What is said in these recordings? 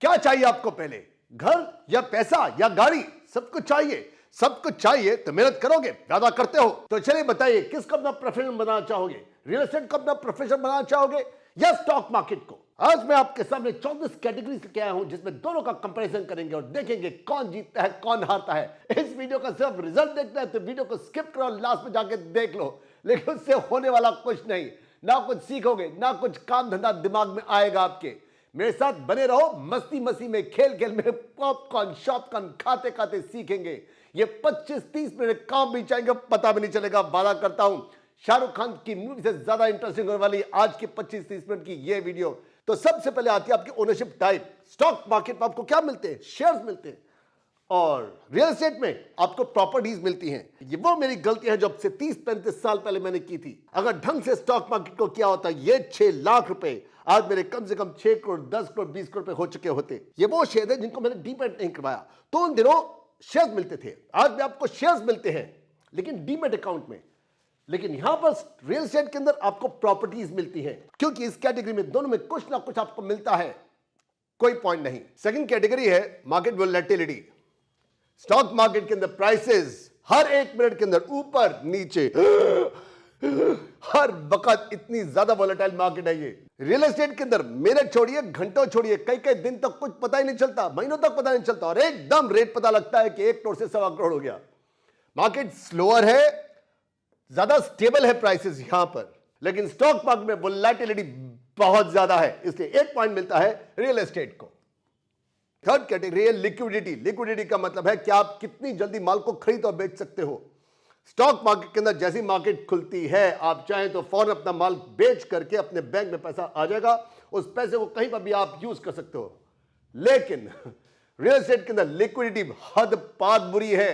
क्या चाहिए आपको पहले, घर या पैसा या गाड़ी? सब कुछ चाहिए। सब कुछ चाहिए तो मेहनत करोगे, ज्यादा करते हो तो चलिए बताइए किसको अपना प्रोफेशन बनाना चाहोगे? रियल एस्टेट को अपना प्रोफेशन बनाना चाहोगे या स्टॉक मार्केट को? आज मैं आपके सामने 24 कैटेगरी लेके आया हूं जिसमें दोनों का कंपैरिजन करेंगे और देखेंगे कौन जीतता है कौन हारता है। इस वीडियो का सिर्फ रिजल्ट देखना है तो वीडियो को स्किप करो, लास्ट में जाके देख लो, लेकिन उससे होने वाला कुछ नहीं, ना कुछ सीखोगे ना कुछ काम धंधा दिमाग में आएगा आपके। मेरे साथ बने रहो, मस्ती मस्ती में खेल खेल में पॉपकॉर्न शॉपकॉर्न खाते खाते सीखेंगे। ये 25-30 मिनट काम भी चाहेंगे पता भी नहीं चलेगा, वादा करता हूं। शाहरुख खान की मूवी से ज्यादा इंटरेस्टिंग होने वाली आज की 25-30 मिनट की ये वीडियो। तो सबसे पहले आती है आपकी ओनरशिप टाइप। स्टॉक मार्केट में आपको क्या मिलते हैं? शेयर्स मिलते हैं, और रियल एस्टेट में आपको प्रॉपर्टीज मिलती हैं। ये वो मेरी गलती है जो अब से 30-35 साल पहले मैंने की थी। अगर ढंग से स्टॉक मार्केट को किया होता, ये 6 लाख रुपए आज मेरे कम से कम 6 करोड़ 10 करोड़ 20 करोड़ रुपए हो चुके होते। ये वो शेयर है जिनको मैंने डीमैट नहीं करवाया। तो उन दिनों शेयर्स मिलते थे, आज भी आपको शेयर्स मिलते हैं लेकिन डीमैट अकाउंट में। लेकिन यहां पर रियल एस्टेट के अंदर आपको प्रॉपर्टीज मिलती हैं, क्योंकि इस कैटेगरी में दोनों में कुछ ना कुछ आपको मिलता है, कोई पॉइंट नहीं। सेकंड कैटेगरी है मार्केट वोलेटिलिटी। स्टॉक मार्केट के अंदर प्राइसेस हर 1 मिनट के अंदर ऊपर नीचे, हर वक्त इतनी ज्यादा वोलेटाइल मार्केट है ये। रियल एस्टेट के अंदर मिनट छोड़िए घंटों छोड़िए, कई कई दिन तक कुछ पता ही नहीं चलता, महीनों तक पता नहीं चलता, और एकदम रेट पता लगता है कि 1 करोड़ से 1.25 करोड़ हो गया। मार्केट स्लोअर है, ज्यादा स्टेबल है प्राइसेस यहां पर, लेकिन स्टॉक मार्केट में वोलेटिलिटी बहुत ज्यादा है, इसलिए 1 पॉइंट मिलता है रियल एस्टेट को। थर्ड कैटेगरी है लिक्विडिटी। लिक्विडिटी का मतलब है कि आप कितनी जल्दी माल को खरीद और बेच सकते हो। स्टॉक मार्केट के अंदर जैसी मार्केट खुलती है, आप चाहें तो फौरन अपना माल बेच करके अपने बैंक में पैसा आ जाएगा, उस पैसे को कहीं पर भी आप यूज कर सकते हो। लेकिन रियल एस्टेट के अंदर लिक्विडिटी हद पार बुरी है।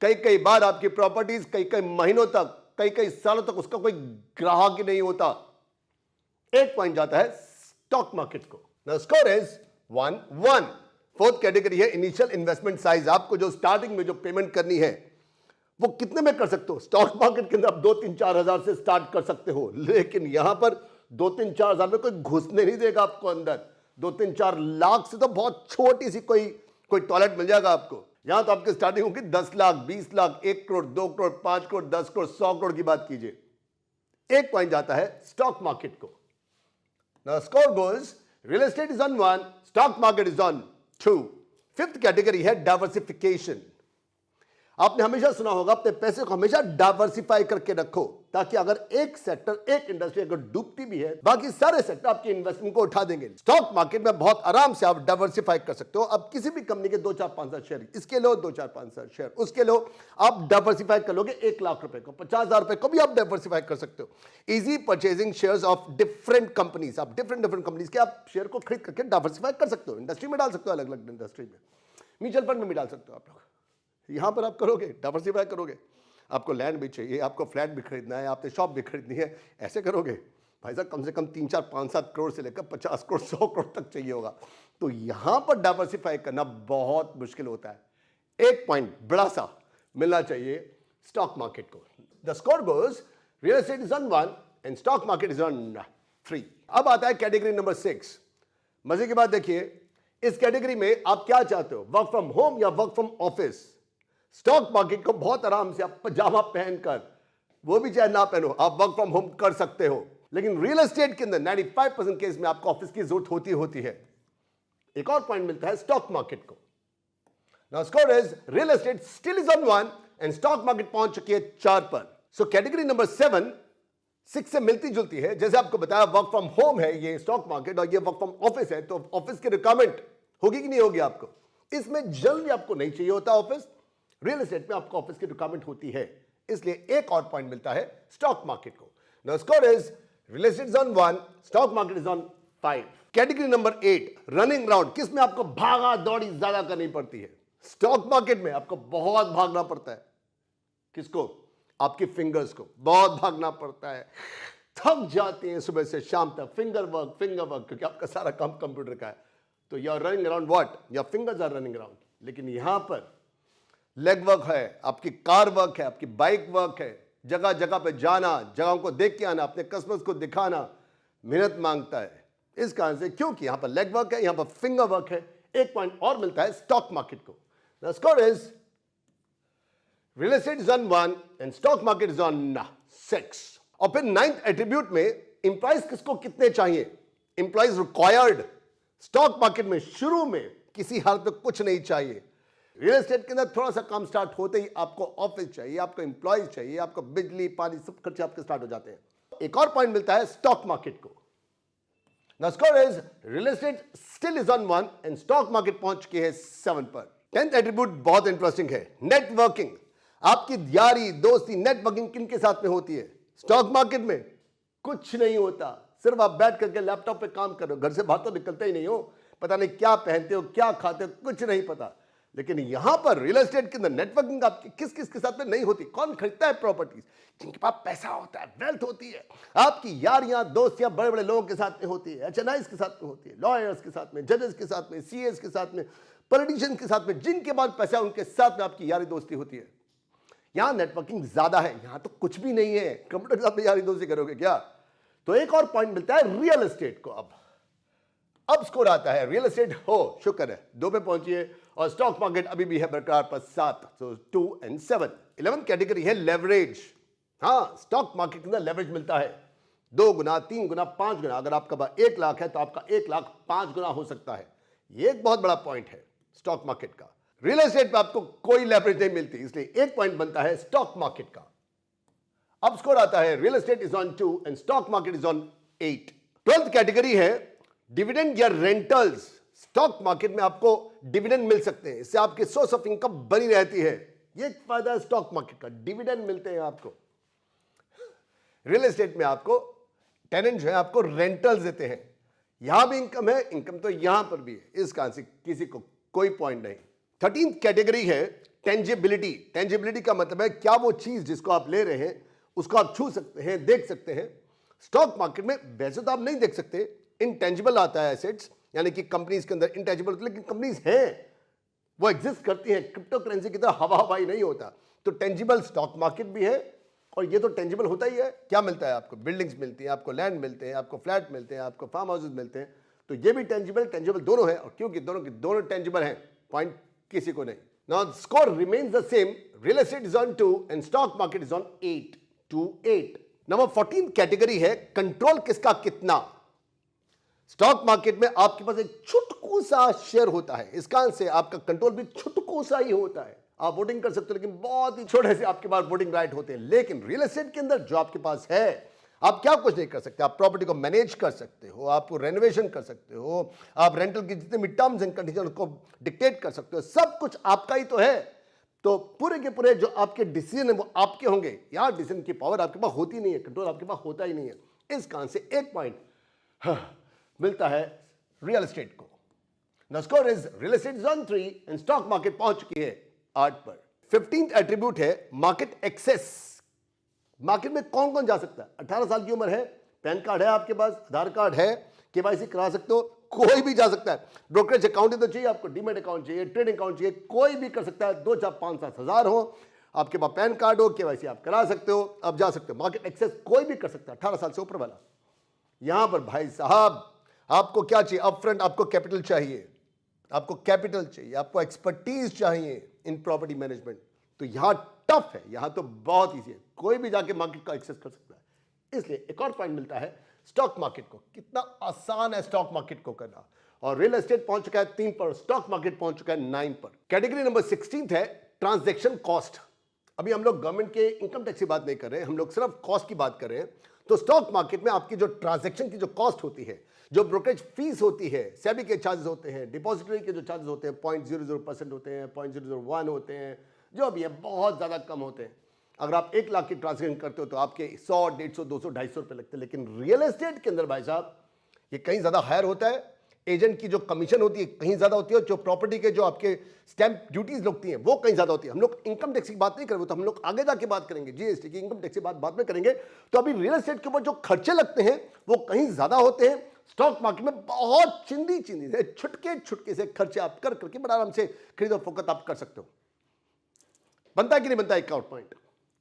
कई कई बार आपकी प्रॉपर्टीज कई कई महीनों तक, कई कई सालों तक उसका कोई ग्राहक ही नहीं होता। 1 पॉइंट जाता है स्टॉक मार्केट को। The score is 1-1। Fourth category है इनिशियल इन्वेस्टमेंट साइज। आपको जो स्टार्टिंग में जो पेमेंट करनी है वो कितने में कर सकते हो? स्टॉक मार्केट के अंदर आप 2-3-4 हजार से स्टार्ट कर सकते हो, लेकिन यहां पर 2-3-4 हजार में कोई घुसने नहीं देगा आपको अंदर। 2-3-4 लाख से तो बहुत छोटी सी कोई टॉयलेट मिल जाएगा आपको। यहां तो आपकी स्टार्टिंग होगी 10 लाख 20 लाख 1 करोड़ 2 करोड़ 5 करोड़ 10 करोड़ 100 करोड़ की बात कीजिए। 1 पॉइंट जाता है स्टॉक मार्केट को। Now score goes real estate is on 1, stock market is on 2. Fifth category है डाइवर्सिफिकेशन। आपने हमेशा सुना होगा अपने पैसे को हमेशा डाइवर्सिफाई करके रखो, ताकि अगर एक सेक्टर एक इंडस्ट्री अगर डूबती भी है, बाकी सारे सेक्टर आपके इन्वेस्टमेंट को उठा देंगे। स्टॉक मार्केट में बहुत आराम से आप डाइवर्सिफाई कर सकते हो। अब किसी भी कंपनी के 2-4-5 शेयर, इसके लो 2-4-5 शेयर, उसके लो, आप डाइवर्सिफाई कर लोगे 1 लाख रुपए को, 50,000 रुपए को भी आप डाइवर्सिफाई कर सकते हो। Easy purchasing shares of different companies, आप डिफरेंट कंपनीज के आप शेयर को खरीद करके डाइवर्सिफाई कर सकते हो। इंडस्ट्री में डाल सकते हो, अलग अलग इंडस्ट्री में, म्यूचुअल फंड में भी डाल सकते हो। आप लोग यहां पर आप करोगे, डाइवर्सिफाई करोगे। आपको लैंड भी चाहिए, आपको फ्लैट भी खरीदना है, आपने शॉप भी खरीदनी है, ऐसे करोगे भाई साहब कम से कम 3-4-5-7 करोड़ से लेकर 50 करोड़ 100 करोड़ तक चाहिए होगा। तो यहां पर डाइवर्सिफाई करना बहुत मुश्किल होता है। 1 पॉइंट बड़ा सा मिलना चाहिए स्टॉक मार्केट को। The score goes real estate is on 1 and stock market is on 3। अब आता है कैटेगरी नंबर 6। मजे की बात देखिए, इस कैटेगरी में आप क्या चाहते हो, वर्क फ्रॉम होम या work from office? Stock market को बहुत आराम से आप पजामा पहनकर, वो भी चाहे ना पहनो, आप वर्क फ्रॉम होम कर सकते हो। लेकिन रियल एस्टेट के अंदर 95% केस में आपको ऑफिस की जरूरत होती है। एक और पॉइंट मिलता है स्टॉक मार्केट को। Now score is real estate still is on 1 and stock market पहुंच चुकी है 4 पर। सो कैटेगरी नंबर 7 6 से मिलती जुलती है। जैसे आपको बताया वर्क फ्रॉम होम है ये स्टॉक मार्केट, और ये वर्क फ्रॉम ऑफिस है, तो ऑफिस की रिक्वायरमेंट होगी कि नहीं होगी आपको? इसमें जल्दी आपको नहीं चाहिए होता ऑफिस, रियल एस्टेट में आपको ऑफिस की रिक्वायरमेंट होती है, इसलिए एक और पॉइंट मिलता है स्टॉक मार्केट को। The score is real estate is on 1, stock market is on 5। Category number 8 running round, किसमें आपको भागा दौड़ी ज्यादा करनी पड़ती है। स्टॉक मार्केट में आपको बहुत भागना पड़ता है। किसको? आपकी फिंगर्स को बहुत भागना पड़ता है, थक जाती हैं सुबह से शाम तक, फिंगर वर्क, क्योंकि आपका सारा काम कंप्यूटर का है। तो you are running around what, your fingers are running around. लेकिन यहां पर लेग वर्क है, आपकी कार वर्क है, आपकी बाइक वर्क है, जगह जगह पे जाना, जगहों को देख के आना, अपने कस्टमर्स को दिखाना, मेहनत मांगता है। इस कारण से, क्योंकि यहां पर लेग वर्क है, यहां पर फिंगर वर्क है, एक पॉइंट और मिलता है स्टॉक मार्केट को। The score is real estate is on 1 and stock market is on 6। और फिर 9th एट्रीब्यूट में एम्प्लॉइज किसको कितने चाहिए, एम्प्लॉइज रिक्वायर्ड। स्टॉक मार्केट में शुरू में किसी हाल पे कुछ नहीं चाहिए। रियल एस्टेट के अंदर थोड़ा सा काम स्टार्ट होते ही आपको ऑफिस चाहिए, आपको एम्प्लॉइज चाहिए, आपको बिजली पानी सब खर्चे आपके स्टार्ट हो जाते हैं। एक और पॉइंट मिलता है स्टॉक मार्केट को। The score is real estate still is on 1 and stock market पहुंच चुकी है 7 पर। 10th एट्रीब्यूट बहुत इंटरेस्टिंग है, नेटवर्किंग। आपकी यारी दोस्ती नेटवर्किंग किन के साथ में होती है? स्टॉक मार्केट में कुछ नहीं होता, सिर्फ आप बैठ करके लैपटॉप पे काम कर रहे हो, घर से बाहर तो निकलते ही नहीं हो, पता नहीं क्या पहनते हो क्या खाते हो कुछ नहीं पता। लेकिन यहां पर रियल एस्टेट के अंदर नेटवर्किंग आपकी किस किस के साथ में नहीं होती। कौन खरीदता है प्रॉपर्टीज? जिनके पास पैसा होता है, वेल्थ होती है। आपकी यारियां दोस्तियां बड़े बड़े लोगों के साथ में होती है, एचएनआईज के साथ में होती है, लॉयर्स के साथ में, जजेस के साथ में, सीएस के साथ में, पॉलिटिशियंस के साथ में। जिनके पास पैसा उनके साथ में आपकी यारी दोस्ती होती है। यहां नेटवर्किंग ज्यादा है, यहां तो कुछ भी नहीं है। कंप्यूटर के साथ में यारी दोस्ती करोगे क्या? तो एक और पॉइंट मिलता है रियल एस्टेट को। अब स्कोर आता है रियल एस्टेट हो शुक्र है 2 पे पहुंचिए और स्टॉक मार्केट अभी भी है बरकरार पर 7, तो 2 and 7। 11th कैटेगरी है लेवरेज। हाँ, स्टॉक मार्केट के अंदर लेवरेज मिलता है 2 गुना, 3 गुना, 5 गुना। अगर आपका 1 लाख है तो आपका 1 लाख 5 गुना हो सकता है। ये एक बहुत बड़ा पॉइंट है स्टॉक मार्केट का। रियल एस्टेट पे आपको कोई लेवरेज नहीं मिलती, इसलिए एक पॉइंट बनता है स्टॉक मार्केट का। अब स्कोर आता है real estate is on 2 and stock market is on 8। 12th category है डिविडेंड या रेंटल्स। स्टॉक मार्केट में आपको डिविडेंड मिल सकते हैं, इससे आपकी सोर्स ऑफ इनकम बनी रहती है। ये एक फायदा है स्टॉक मार्केट का, डिविडेंड मिलते हैं आपको। रियल एस्टेट में आपको टेनेंट जो है आपको रेंटल्स देते हैं। यहां भी इनकम है, इनकम तो यहां पर भी है, इस कारण से किसी को कोई पॉइंट नहीं। 13th कैटेगरी है टेंजिबिलिटी। टेंजिबिलिटी का मतलब है क्या वो चीज जिसको आप ले रहे हैं उसको आप छू सकते हैं, देख सकते हैं। स्टॉक मार्केट में वैसे तो आप नहीं देख सकते, इंटेंजिबल आता है एसेट्स, यानी कि कंपनीज के अंदर इंटेंजिबल, लेकिन कंपनीज हैं, वो एग्जिस्ट करती हैं। क्रिप्टो करेंसी की तरह हवा हवाई नहीं होता। तो टेंजिबल स्टॉक मार्केट भी है और ये तो टेंजिबल होता ही है। क्या मिलता है आपको? बिल्डिंग्स मिलती हैं, आपको लैंड मिलते हैं, आपको फ्लैट मिलते हैं, आपको फार्म हाउसेज मिलते हैं। तो ये भी टेंजिबल दोनों है। और क्योंकि दोनों टेंजिबल हैं, पॉइंट किसी को नहीं। Now score remains the same, real estate is on 2 and stock market is on 8 to 8। Number 14 category है कंट्रोल किसका कितना। स्टॉक मार्केट में आपके पास एक छुटकू सा शेयर होता है, इस कारण से आपका कंट्रोल भी छुटकू सा ही होता है। आप वोटिंग कर सकते हो, लेकिन बहुत ही छोटे से आपके पास वोटिंग राइट होते हैं। लेकिन रियल एस्टेट के अंदर जो आपके पास है, आप क्या कुछ नहीं कर सकते। आप प्रॉपर्टी को मैनेज कर सकते हो, आप रेनोवेशन कर सकते हो, आप रेंटल की जितने भी टर्म्स एंड कंडीशन को डिक्टेट कर सकते हो। सब कुछ आपका ही तो है। तो पूरे के पूरे जो आपके डिसीजन है वो आपके होंगे। यार डिसीजन की पावर आपके पास होती नहीं है, कंट्रोल आपके पास होता ही नहीं है। इस कारण से एक पॉइंट मिलता है रियल एस्टेट को। The score is real estate is on 3 and stock market पहुंच चुकी है 8 पर। 15th एट्रीब्यूट है मार्केट एक्सेस। मार्केट में कौन कौन जा सकता है? 18 साल की उम्र है, पैन कार्ड है आपके पास, आधार कार्ड है, केवाईसी करा सकते हो, कोई भी जा सकता है। ब्रोकरेज अकाउंट ही तो चाहिए आपको, डीमेट अकाउंट चाहिए, ट्रेडिंग अकाउंट चाहिए, कोई भी कर सकता है। 2, 4, 5, 7 हज़ार हो, आपके पास पैन कार्ड हो, केवाईसी आप करा सकते हो, आप जा सकते हो। मार्केट एक्सेस कोई भी कर सकता है 18 साल से ऊपर वाला। यहां पर भाई साहब आपको क्या चाहिए? अपफ्रंट आपको कैपिटल चाहिए, आपको कैपिटल चाहिए, आपको एक्सपर्टीज चाहिए इन प्रॉपर्टी मैनेजमेंट। तो यहां टफ है, यहां तो बहुत ईजी है, कोई भी जाके मार्केट का एक्सेस कर सकता है। इसलिए एक और पॉइंट मिलता है स्टॉक मार्केट को। कितना आसान है स्टॉक मार्केट को करना। और रियल एस्टेट पहुंच चुका है 3 पर, स्टॉक मार्केट पहुंच चुका है 9 पर। कैटेगरी नंबर 16 है ट्रांजैक्शन कॉस्ट। अभी हम लोग गवर्नमेंट के इनकम टैक्स की बात नहीं कर रहे हैं, हम लोग सिर्फ कॉस्ट की बात कर रहे हैं। तो स्टॉक मार्केट में आपकी जो ट्रांजैक्शन की जो कॉस्ट होती है, जो ब्रोकरेज फीस होती है, सेबी के चार्जेस होते हैं, डिपॉजिटरी के जो चार्जेस होते हैं 0.00% होते हैं, 0.001 होते हैं, जो भी है बहुत ज़्यादा कम होते हैं। अगर आप 1 लाख की ट्रांजैक्शन करते हो तो आपके 100, 150, 200, 250 रुपये लगते हैं। लेकिन रियल एस्टेट के अंदर भाई साहब ये कहीं ज़्यादा हायर होता है। एजेंट की जो कमीशन होती है कहीं ज़्यादा होती है, जो प्रॉपर्टी के जो आपके स्टैंप ड्यूटीज लगती हैं वो कहीं ज़्यादा होती है। हम लोग इनकम टैक्स की बात नहीं करेंगे, तो हम लोग आगे जाके बात करेंगे जीएसटी की, इनकम टैक्स की बात बाद में करेंगे। तो अभी रियल एस्टेट के ऊपर जो खर्चे लगते हैं वो कहीं ज़्यादा होते हैं। स्टॉक मार्केट में बहुत चिंदी से छुटके से खर्चे आप कर करके बड़ा आराम से खरीद और फोकस आप कर सकते हो। बनता है कि नहीं बनता एक और पॉइंट।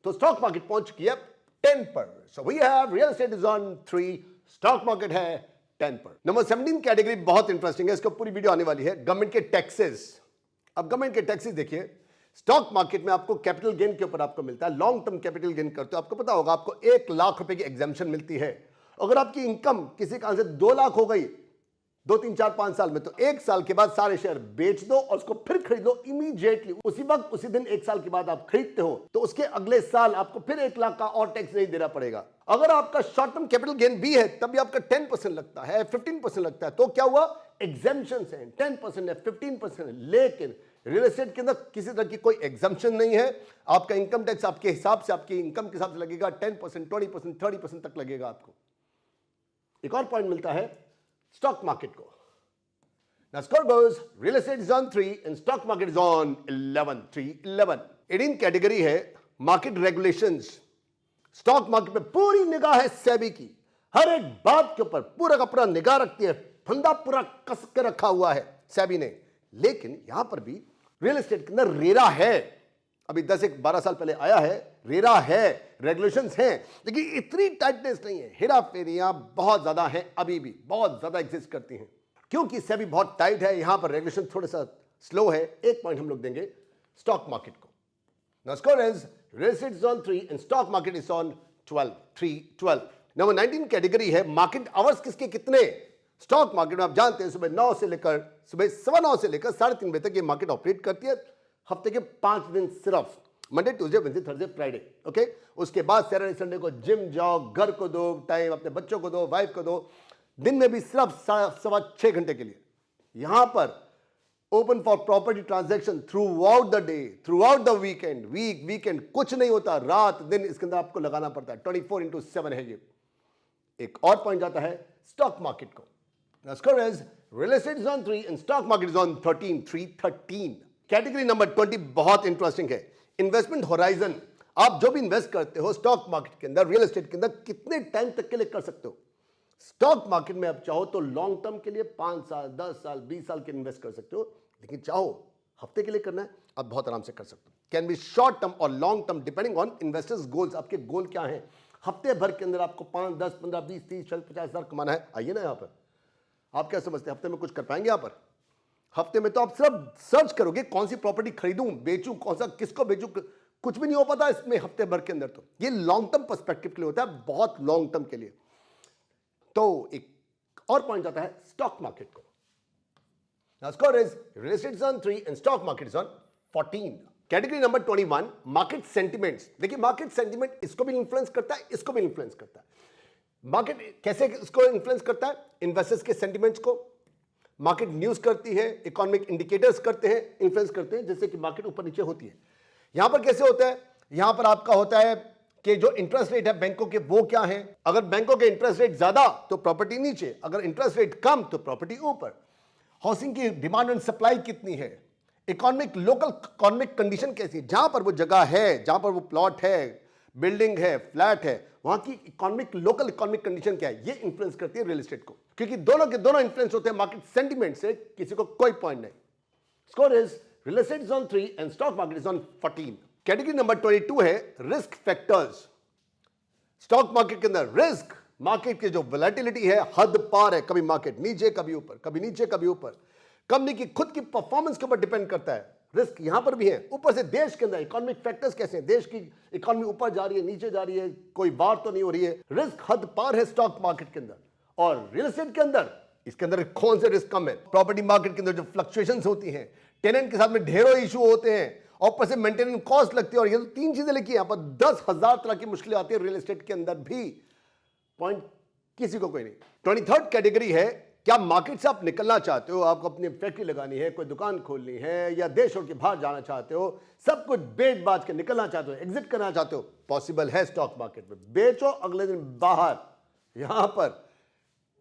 तो स्टॉक मार्केट पहुंच चुकी है 10 पर। So we have real estate is on 3, stock market है 10 पर। नंबर 17 कैटेगरी बहुत इंटरेस्टिंग है, इसको पूरी वीडियो आने वाली है। गवर्नमेंट के टैक्सेस। अब गवर्नमेंट के टैक्सेस देखिए, स्टॉक मार्केट में आपको कैपिटल गेन के ऊपर आपको मिलता है, लॉन्ग टर्म कैपिटल गेन करते हो आपको पता होगा आपको 1 लाख रुपए की एग्जाम्पशन मिलती है। अगर आपकी इनकम किसी कारण से 2 लाख हो गई 2, 3, 4, 5 साल में, तो 1 साल के बाद सारे शेयर बेच दो और उसको फिर खरीद लो इमीडिएटली, उसी वक्त उसी दिन। 1 साल के बाद आप खरीदते हो तो उसके अगले साल आपको फिर 1 लाख का और टैक्स नहीं देना पड़ेगा। अगर आपका शॉर्ट टर्म कैपिटल गेन भी है तब भी आपका 10% लगता है, 15% लगता है, तो क्या हुआ, एग्जाम्पशन है, 10% है, 15% है। लेकिन रियल एस्टेट के अंदर किसी तरह की कोई एग्जाम्पशन नहीं है। आपका इनकम टैक्स आपके हिसाब से, आपकी इनकम के हिसाब से लगेगा, 10%, 20%, 30% तक लगेगा आपको। एक और पॉइंट मिलता है स्टॉक मार्केट को। Now score goes, real estate is on 3 and stock market is on 11, 3, 11. 18 category है मार्केट रेगुलेशंस। स्टॉक मार्केट पे पूरी निगाह है सेबी की, हर एक बात के ऊपर पूरा का पूरा निगाह रखती है, फंदा पूरा कस के रखा हुआ है सेबी ने। लेकिन यहां पर भी रियल एस्टेट के अंदर रेरा है, अभी 10-12 साल पहले आया है, रेरा है, रेगुलेशंस हैं, लेकिन इतनी टाइटनेस नहीं है। हेरा फेरियां बहुत ज्यादा हैं, अभी भी बहुत ज्यादा एग्जिस्ट करती हैं, क्योंकि सेबी बहुत टाइट है। यहां पर रेगुलेशन थोड़ा सा स्लो है। एक पॉइंट हम लोग देंगे स्टॉक मार्केट को। Now score is real estate is on 3 and stock market is on 12, 3, 12। Number 19 category है मार्केट आवर्स किसके कितने। स्टॉक मार्केट में आप जानते हैं सुबह 9 से लेकर सुबह 9:15 से लेकर 3:30 बजे तक ये मार्केट ऑपरेट करती है। हफ्ते के 5 दिन सिर्फ, Monday, Tuesday, Wednesday, Thursday, Friday, okay. उसके बाद सैटरडे संडे को जिम जाओ, घर को दो टाइम, अपने बच्चों को दो, वाइफ को दो, दिन में भी सिर्फ 6.25 घंटे के लिए। यहां पर open for property transaction through out the day, through out the weekend, weekend कुछ नहीं होता, रात दिन इसके अंदर आपको लगाना पड़ता है। 24/7 है ये। एक और पॉइंट जाता है स्टॉक मार्केट को। Score is real estate is on 3 and stock market is on 13, 3, 13। Category number 20 बहुत इंटरेस्टिंग है, इन्वेस्टमेंट होराइजन। आप जो भी इन्वेस्ट करते हो स्टॉक मार्केट के अंदर, रियल एस्टेट के अंदर, कितने टाइम तक के लिए कर सकते हो। स्टॉक मार्केट में आप चाहो तो लॉन्ग टर्म के लिए 5 साल, 10 साल, 20 साल के इन्वेस्ट कर सकते हो, लेकिन चाहो हफ्ते के लिए करना है आप बहुत आराम से कर सकते हो। कैन बी शॉर्ट टर्म और long term depending on investors goals. आपके गोल क्या है, हफ्ते भर के अंदर आपको 5, 10, 15, 20, 30, 40, 50 हजार कमाना है, आइए ना यहाँ पर। आप क्या समझते हैं हफ्ते में कुछ कर पाएंगे यहाँ पर। हफ्ते में तो आप सिर्फ सर्च करोगे कौन सी प्रॉपर्टी खरीदूं, बेचूं, कौन सा किसको बेचूं, कुछ भी नहीं हो पाता इसमें हफ्ते भर के अंदर। तो ये लॉन्ग टर्म पर्सपेक्टिव के लिए होता है, बहुत लॉन्ग टर्म के लिए। तो एक और पॉइंट आता है स्टॉक मार्केट को। Now score is real estate is on 3 and stock market is on 14. Category number 21 market sentiments. देखिए मार्केट सेंटिमेंट इसको भी इन्फ्लुएंस करता है, इसको भी इन्फ्लुएंस करता है। मार्केट कैसे इसको इन्फ्लुएंस करता है, इन्वेस्टर्स के सेंटिमेंट्स को मार्केट न्यूज करती है, इकोनॉमिक इंडिकेटर्स करते हैं, इन्फ्लुएंस करते हैं, जैसे कि मार्केट ऊपर नीचे होती है। यहां पर कैसे होता है, यहां पर आपका होता है कि जो इंटरेस्ट रेट है बैंकों के वो क्या है। अगर बैंकों के इंटरेस्ट रेट ज्यादा तो प्रॉपर्टी नीचे, अगर इंटरेस्ट रेट कम तो प्रॉपर्टी ऊपर। हाउसिंग की डिमांड एंड सप्लाई कितनी है, इकोनॉमिक लोकल इकोनॉमिक कंडीशन कैसी है, जहां पर वो जगह है, जहां पर वो प्लॉट है, बिल्डिंग है, फ्लैट है, वहां की इकोनॉमिक लोकल इकोनॉमिक कंडीशन क्या है, ये इंफ्लुएंस करती है रियल एस्टेट को, क्योंकि दोनों के दोनों इंफ्लुएंस होते हैं मार्केट सेंटीमेंट से, किसी को कोई पॉइंट नहीं। Score is real estate is on 3 and stock market is on 14। Category number 22 है रिस्क फैक्टर्स। स्टॉक मार्केट के अंदर रिस्क, मार्केट की जो वोलेटिलिटी है हद पार है, कभी मार्केट नीचे कभी ऊपर, कभी नीचे कभी ऊपर। कंपनी की खुद की परफॉर्मेंस के ऊपर डिपेंड करता है। रिस्क यहां पर भी है, ऊपर से देश के अंदर इकोनॉमिक फैक्टर्स कैसे हैं, देश की इकोनॉमी ऊपर जा रही है, नीचे जा रही है, कोई बात तो नहीं हो रही है। रिस्क हद पार है स्टॉक मार्केट के अंदर। और रियल एस्टेट के अंदर, इसके अंदर कौन से रिस्क कम है, प्रॉपर्टी मार्केट के अंदर जो फ्लक्चुएशंस होती हैं, टेनेंट के साथ में ढेरों इशू होते हैं, और ऊपर से मेंटेनेंस कॉस्ट लगती है, और ये तो 3 चीजें लिखी है यहां पर। 10,000 तरह की मुश्किलें आती है रियल एस्टेट के अंदर भी, पॉइंट किसी को कोई नहीं। 23rd कैटेगरी है, क्या मार्केट से आप निकलना चाहते हो, आपको अपनी फैक्ट्री लगानी है, कोई दुकान खोलनी है, या देश छोड़ के बाहर जाना चाहते हो, सब कुछ बेच बाच के निकलना चाहते हो, एग्जिट करना चाहते हो, पॉसिबल है स्टॉक मार्केट में। बेचो अगले दिन बाहर, यहां पर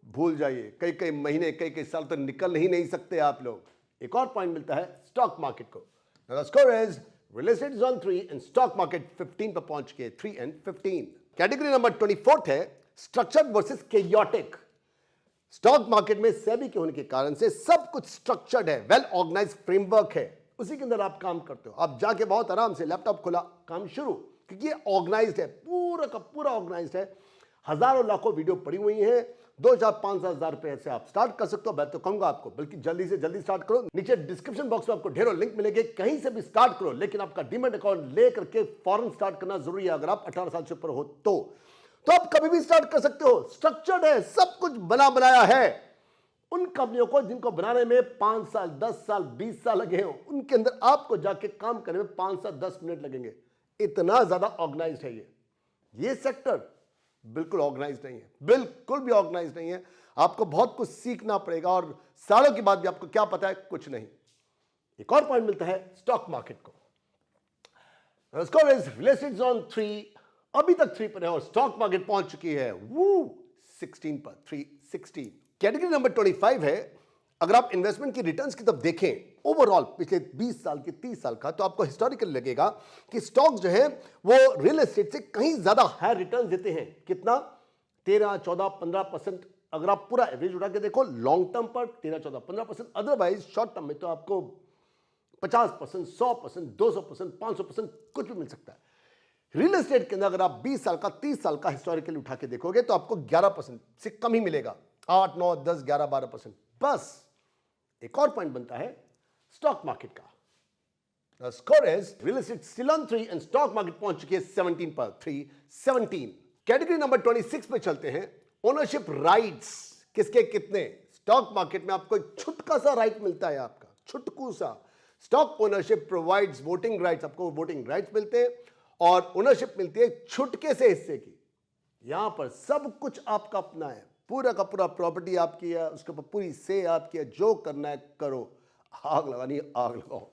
भूल जाइए, कई कई महीने कई कई साल तो निकल ही नहीं सकते आप लोग। एक और पॉइंट मिलता है स्टॉक मार्केट को। Score is real estate is on 3 and stock market 15 पर पहुंच के 3 and 15। कैटेगरी नंबर 24 है structured versus chaotic. Stock market में सेबी के होने के कारण से सब कुछ स्ट्रक्चर्ड है, वेल ऑर्गेनाइज्ड फ्रेमवर्क है, उसी के अंदर आप काम करते हो। आप जाके बहुत आराम से लैपटॉप खुला, काम शुरू, क्योंकि ये ऑर्गेनाइज्ड है, पूरा का पूरा ऑर्गेनाइज्ड है। हजारों लाखों वीडियो पड़ी हुई हैं, 2 4 5 हजार रुपए से आप स्टार्ट कर सकते हो। मैं तो कहूंगा आपको बल्कि जल्दी से जल्दी स्टार्ट करो। नीचे डिस्क्रिप्शन बॉक्स में आपको ढेरों लिंक मिलेंगे, कहीं से भी स्टार्ट करो, लेकिन आपका डीमैट अकाउंट लेकर के फॉरन स्टार्ट करना जरूरी है अगर आप 18 साल से ऊपर हो तो आप कभी भी स्टार्ट कर सकते हो। स्ट्रक्चर्ड है, सब कुछ बना बनाया है। उन कंपनियों को जिनको बनाने में 5 साल 10 साल 20 साल लगे हो, उनके अंदर आपको जाके काम करने में 5 से 10 मिनट लगेंगे। इतना ज्यादा ऑर्गेनाइज्ड है ये सेक्टर बिल्कुल ऑर्गेनाइज्ड नहीं है, बिल्कुल भी ऑर्गेनाइज्ड नहीं है। आपको बहुत कुछ सीखना पड़ेगा और सालों के बाद भी आपको क्या पता है, कुछ नहीं। एक और पॉइंट मिलता है स्टॉक मार्केट को। स्कोर इज रिलेटेड जोन 3, अभी तक 3 पर है और स्टॉक मार्केट पहुंच चुकी है 16 पर, 316। कैटेगरी नंबर 25 है। अगर आप इन्वेस्टमेंट की रिटर्न्स की तरफ देखें ओवरऑल पिछले 20 साल के 30 साल का, तो आपको हिस्टोरिकल लगेगा कि स्टॉक्स जो है वो रियल एस्टेट से कहीं ज्यादा हाई रिटर्न देते हैं। कितना? 13 14 15%। अगर आप पूरा एवरेज उठा के देखो लॉन्ग टर्म पर 13 14 15%, अदरवाइज शॉर्ट टर्म में तो आपको 50%, 100%, 200%, 500% कुछ भी मिल सकता है। रियल एस्टेट के अंदर अगर आप 20 साल का 30 साल का हिस्टोरिकली उठा के देखोगे तो आपको 11% से कम ही मिलेगा। 8 9 10 11 12%। बस एक और पॉइंट बनता है स्टॉक मार्केट का। The score is real estate still on 3 and stock market पहुंच चुकी है 17 पर, 317। कैटेगरी नंबर 26 पे चलते हैं। ओनरशिप राइट्स किसके कितने? स्टॉक मार्केट में आपको एक छुटका सा राइट मिलता है, आपका छुटकू सा। Stock ownership provides voting rights, आपको वोटिंग राइट्स मिलते हैं और ओनरशिप मिलती है छुटके से हिस्से की। यहां पर सब कुछ आपका अपना है, पूरा का पूरा प्रॉपर्टी आपकी है, उसके ऊपर पूरी से आपकी है, जो करना है करो, आग लगानी है आग लगाओ।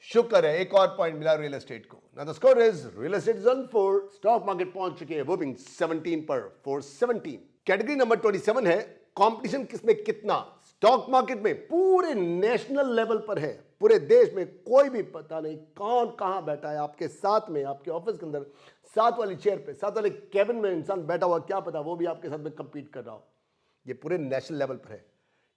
शुक्र है एक और पॉइंट मिला रियल एस्टेट को। Now the score is real estate is on 4, stock market पहुंच चुके हैं वोपिंग 17 पर, 417। कैटेगरी नंबर 27 है कंपटीशन किसमें कितना? स्टॉक मार्केट में पूरे नेशनल लेवल पर है, पूरे देश में कोई भी पता नहीं कौन कहां बैठा है आपके साथ में, आपके ऑफिस के अंदर साथ वाली चेयर पे, साथ वाले केबिन में इंसान बैठा हुआ, क्या पता वो भी आपके साथ में कंपीट कर रहा हो। ये पूरे नेशनल लेवल पर है।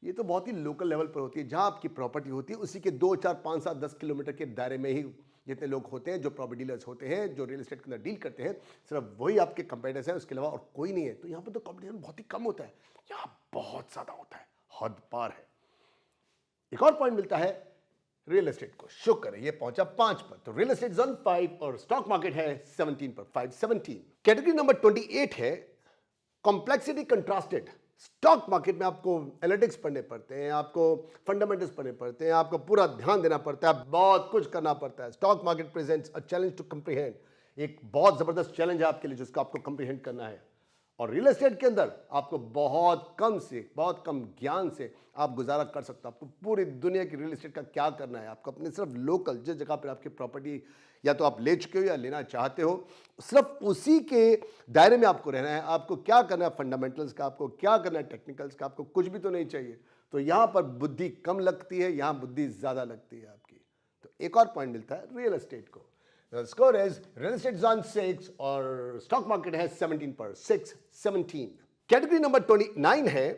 ये तो बहुत ही लोकल लेवल पर होती है, जहां आपकी प्रॉपर्टी होती है उसी के 2 4 5 7 10 किलोमीटर के दायरे में ही जितने लोग होते हैं, जो प्रॉपर्टी डीलर्स होते हैं, जो रियल एस्टेट के अंदर डील करते हैं, सिर्फ वही आपके कंपेटिटर्स हैं, उसके अलावा और कोई नहीं है। तो यहाँ पर तो कंपटीशन बहुत ही कम होता है, यहाँ बहुत ज्यादा होता है, हद पार है। एक और पॉइंट मिलता है रियल एस्टेट को। शुक्र है ये पहुंचा 5 पर, तो रियल एस्टेट जोन 5 और स्टॉक मार्केट है 17 पर, 517। कैटेगरी नंबर 28 है कॉम्प्लेक्सिटी कंट्रास्टेड। स्टॉक मार्केट में आपको एनालिटिक्स पढ़ने पड़ते हैं, आपको फंडामेंटल्स पढ़ने पड़ते हैं, आपको पूरा ध्यान देना पड़ता है, बहुत कुछ करना पड़ता है। Stock market presents a challenge to comprehend, एक बहुत जबरदस्त चैलेंज है आपके लिए जिसको आपको कंप्रीहेंड करना है। और रियल एस्टेट के अंदर आपको बहुत कम ज्ञान से आप गुजारा कर सकते हो। आपको पूरी दुनिया की रियल एस्टेट का क्या करना है, आपको अपने सिर्फ लोकल जिस जगह पर आपकी प्रॉपर्टी या तो आप ले चुके हो या लेना चाहते हो, सिर्फ उसी के दायरे में आपको रहना है। आपको क्या करना है फंडामेंटल्स का, आपको क्या करना है टेक्निकल्स का, आपको कुछ भी तो नहीं चाहिए। तो यहाँ पर बुद्धि कम लगती है, यहाँ बुद्धि ज़्यादा लगती है आपकी। तो एक और पॉइंट मिलता है रियल एस्टेट को। Score is real estate zone 6 और स्टॉक मार्केट है 17 पर, 617। कैटेगरी नंबर 29 है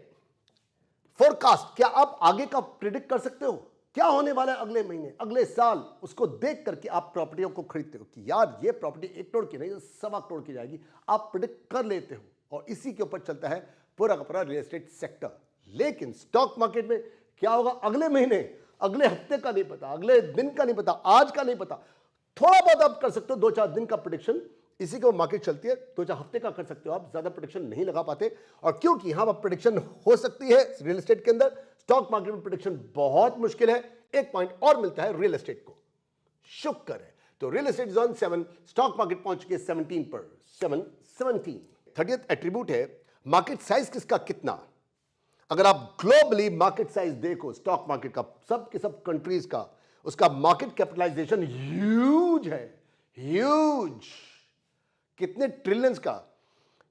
फोरकास्ट। क्या आप आगे का प्रिडिक्ट कर सकते हो क्या होने वाला है अगले महीने, अगले साल? उसको देख करके आप प्रॉपर्टियों को खरीदते हो कि यार ये प्रॉपर्टी 1 करोड़ की नहीं 1.25 करोड़ की जाएगी, आप प्रिडिक्ट कर लेते हो और इसी के ऊपर चलता है पूरा का पूरा रियल एस्टेट सेक्टर। लेकिन स्टॉक मार्केट में क्या होगा अगले महीने, अगले हफ्ते का नहीं पता, अगले दिन का नहीं पता, आज का नहीं पता। थोड़ा बहुत आप कर सकते हो 2 4 दिन का प्रेडिक्शन, इसी को मार्केट चलती है। 2 4 हफ्ते का कर सकते हो आप, ज्यादा प्रेडिक्शन नहीं लगा पाते। और क्योंकि यहां पर प्रेडिक्शन हो सकती है रियल एस्टेट के अंदर, स्टॉक मार्केट में प्रेडिक्शन बहुत मुश्किल है। एक पॉइंट और मिलता है रियल एस्टेट को। शुक्र है तो real estate zone 7, stock market पहुंच चुकी है 17 पर, 717। 30th एट्रीब्यूट है मार्केट साइज किसका कितना। अगर आप ग्लोबली मार्केट साइज देखो स्टॉक मार्केट का, सब के सब कंट्रीज का, उसका मार्केट कैपिटलाइजेशन ह्यूज है, ह्यूज। कितने ट्रिलियंस का?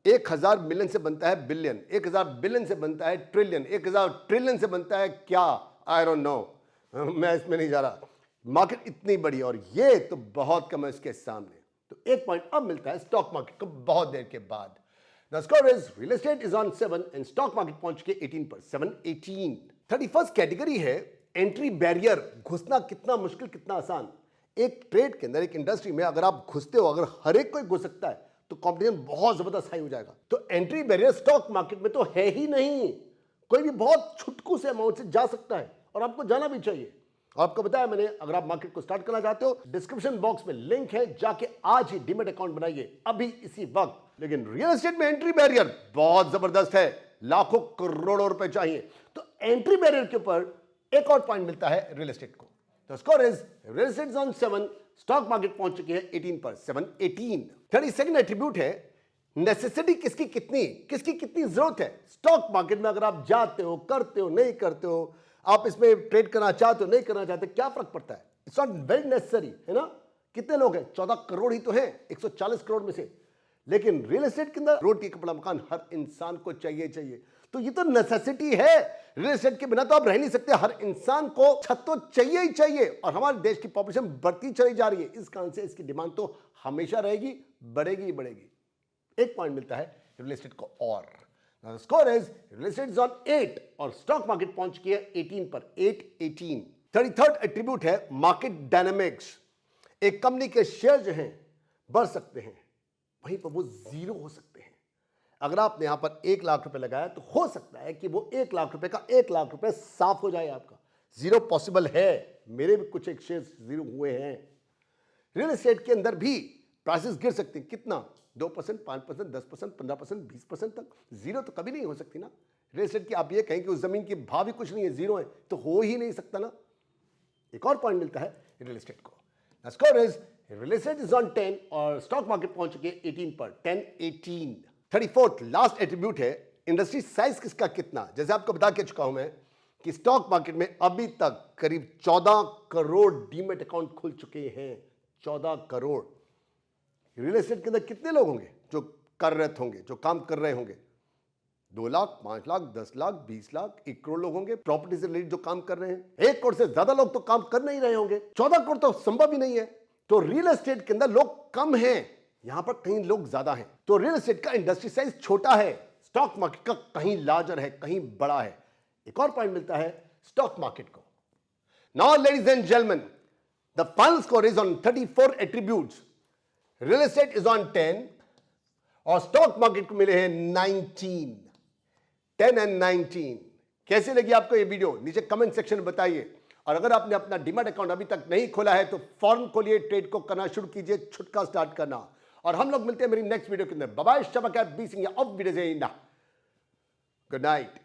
1000 मिलियन से बनता है बिलियन, 1000 बिलियन से बनता है ट्रिलियन, 1000 ट्रिलियन से बनता है क्या, आई डोंट नो, मैं इसमें नहीं जा रहा। मार्केट इतनी बड़ी और ये तो बहुत कम है इसके सामने। तो एक पॉइंट अब मिलता है स्टॉक मार्केट को बहुत देर के बाद। The score is real estate is on 7 and stock market पहुंच के 18 पर, 718। 31st कैटेगरी है एंट्री बैरियर, घुसना कितना मुश्किल कितना आसान। एक ट्रेड के अंदर, एक इंडस्ट्री में अगर आप घुसते हो, अगर हर एक कोई घुस सकता है तो कंपटीशन बहुत जबरदस्त हाई हो जाएगा। तो एंट्री बैरियर स्टॉक मार्केट में तो है ही नहीं। कोई भी बहुत छुटकू से अमाउंट से जा सकता है और आपको जाना भी चाहिए। आपको बताया मैंने, अगर आप मार्केट को स्टार्ट करना चाहते हो, डिस्क्रिप्शन बॉक्स में लिंक है, जाके आज ही डीमैट अकाउंट बनाइए, अभी इसी वक्त। लेकिन रियल एस्टेट में एंट्री बैरियर बहुत जबरदस्त है, लाखों करोड़ों रुपए चाहिए। तो एंट्री बैरियर के ऊपर एक और पॉइंट मिलता है रियल एस्टेट को। The score is real estate on 7, stock market पहुंच चुकी है 18 पर, 7 18। 32nd एट्रीब्यूट है नेसेसिटी, किसकी कितनी जरूरत है। स्टॉक मार्केट में अगर आप जाते हो, करते हो, नहीं करते हो, आप इसमें ट्रेड करना चाहते हो, नहीं करना चाहते, क्या फर्क पड़ता है। इट्स नॉट वेरी नेसेसरी, है ना। कितने लोग हैं, 14 करोड़ ही तो हैं 140 करोड़ में से। लेकिन रियल एस्टेट के अंदर रोटी कपड़ा मकान हर इंसान को चाहिए। तो ये तो नेसेसिटी है। रियल एस्टेट के बिना तो आप रह नहीं सकते। हर इंसान को छत तो चाहिए ही चाहिए। और हमारे देश की पॉपुलेशन बढ़ती चली जा रही है, इस कारण से इसकी डिमांड तो हमेशा रहेगी, बढ़ेगी। एक पॉइंट मिलता है रियल एस्टेट को और। Score is real estate is on 8 और स्टॉक मार्केट पहुंच चुकी है 18 पर, 8 18। 33rd एट्रीब्यूट है मार्केट डायनामिक्स। एक कंपनी के शेयर जो हैं बढ़ सकते हैं, वहीं पर वो जीरो हो सकते हैं। अगर आपने यहां पर 1 लाख रुपए लगाया तो हो सकता है कि वो 1 लाख रुपए का 1 लाख रुपए साफ हो जाए आपका। जीरो पॉसिबल है, मेरे भी कुछ एक शेयर जीरो हुए हैं। रियल एस्टेट के अंदर भी प्राइसेस गिर सकते हैं, कितना, 2%, 5%, 10%, 15%, 20% तक। जीरो तो कभी नहीं हो सकती ना। रियल एस्टेट की आप ये कहें कि उस जमीन की भाव ही कुछ नहीं है, जीरो है, तो हो ही नहीं सकता ना। एक और पॉइंट मिलता है रियल एस्टेट को। Score is real estate is on 10 और स्टॉक मार्केट पहुंच चुके 18 पर, 10 18। 34th लास्ट एट्रीब्यूट है इंडस्ट्री साइज किसका कितना। जैसे आपको बता के चुका हूं मैं कि स्टॉक मार्केट में अभी तक करीब 14 करोड़ डीमैट अकाउंट खुल चुके हैं, 14 करोड़। रियल एस्टेट के अंदर कितने लोग होंगे जो कार्यरत होंगे, जो काम कर रहे होंगे। 2 लाख, 5 लाख, 10 लाख, 20 लाख, 1 करोड़ लोग होंगे प्रॉपर्टी से रिलेटेड जो काम कर रहे हैं। 1 करोड़ से ज्यादा लोग तो काम कर नहीं रहे होंगे। 14 करोड़ तो संभव ही नहीं है। तो रियल एस्टेट के अंदर लोग कम हैं, यहां पर कहीं लोग ज्यादा हैं। तो रियल एस्टेट का इंडस्ट्री साइज छोटा है, स्टॉक मार्केट का कहीं लार्जर है, कहीं बड़ा है। एक और पॉइंट मिलता है स्टॉक मार्केट को। Now ladies and gentleman, the final score is on 34 attributes. Real estate is on 10 और स्टॉक मार्केट को मिले हैं 19, 10 एंड 19। कैसे लगी आपको ये वीडियो, नीचे कमेंट सेक्शन में बताइए। और अगर आपने अपना डीमैट अकाउंट अभी तक नहीं खोला है तो फौरन खोलिए, ट्रेड को करना शुरू कीजिए, छुटका स्टार्ट करना। और हम लोग मिलते हैं मेरी नेक्स्ट वीडियो के अंदर। बाय बाय, शबा कैब बी सिंह ऑफ वीडियो। Good night.